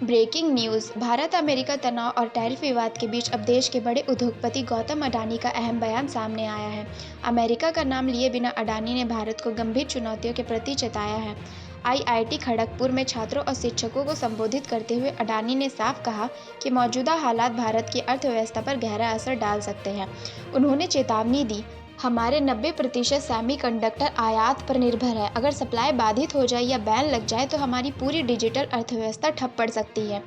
Breaking news. Bharat America तनाव और tariff विवाद के बीच अब देश के बड़े उद्योगपति गौतम अडानी का अहम बयान सामने आया है। अमेरिका का नाम लिए बिना अडानी ने भारत को गंभीर चुनौतियों के प्रति चेताया है। आईआईटी खड़गपुर में छात्रों और शिक्षकों को संबोधित करते हुए अडानी ने साफ कहा कि मौजूदा हालात भारत की अर्थव्यवस्था पर गहरा असर डाल सकते हैं। उन्होंने चेतावनी दी, हमारे 90% सेमीकंडक्टर आयात पर निर्भर है। अगर सप्लाई बाधित हो जाए या बैन लग जाए तो हमारी पूरी डिजिटल अर्थव्यवस्था ठप पड़ सकती है।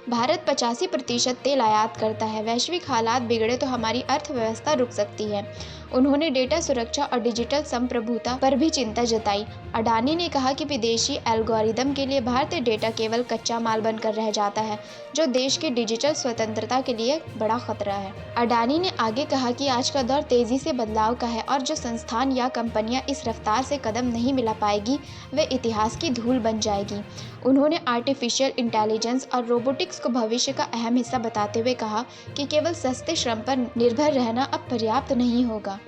भारत 85% तेल आयात करता है। वैश्विक हालात बिगड़े तो हमारी अर्थव्यवस्था रुक सकती है। उन्होंने डेटा सुरक्षा और डिजिटल संप्रभुता पर भी चिंता जताई। अडानी ने कहा कि विदेशी एल्गोरिदम के लिए भारतीय डेटा केवल कच्चा माल बनकर रह जाता है, जो देश की डिजिटल स्वतंत्रता के लिए बड़ा खतरा है। अडानी ने आगे कहा कि आज का दौर तेजी से बदलाव का है और जो संस्थान या कंपनियां इस रफ्तार से कदम नहीं मिला पाएगी, वे इतिहास की धूल बन जाएगी। उन्होंने आर्टिफिशियल इंटेलिजेंस और रोबोटिक्स को भविष्य का अहम हिस्सा बताते हुए कहा कि केवल सस्ते श्रम पर निर्भर रहना अब पर्याप्त नहीं होगा।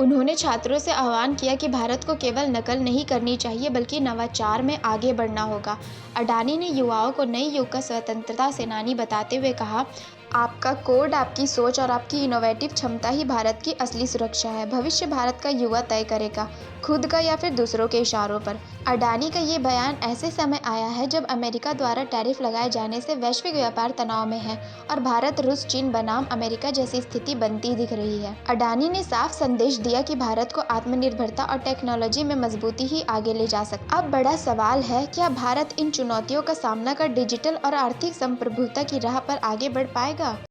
उन्होंने छात्रों से आह्वान किया कि भारत को केवल नकल नहीं करनी चाहिए बल्कि नवाचार में आगे बढ़ना होगा। अडानी ने युवाओं को नए युग का स्वतंत्रता सेनानी बताते हुए कहा, आपका कोड, आपकी सोच और आपकी इनोवेटिव क्षमता ही भारत की असली सुरक्षा है। भविष्य भारत का युवा तय करेगा, खुद का या फिर दूसरों के इशारों पर। अडानी का ये बयान ऐसे समय आया है जब अमेरिका द्वारा टैरिफ लगाए जाने से वैश्विक व्यापार तनाव में है और भारत, रूस, चीन बनाम अमेरिका जैसी स्थिति बनती दिख रही है। अडानी ने साफ संदेश दिया कि भारत को आत्मनिर्भरता और टेक्नोलॉजी में मजबूती ही आगे ले जा सकता। अब बड़ा सवाल है, क्या भारत इन चुनौतियों का सामना कर डिजिटल और आर्थिक संप्रभुता की राह पर आगे बढ़ पाएगा?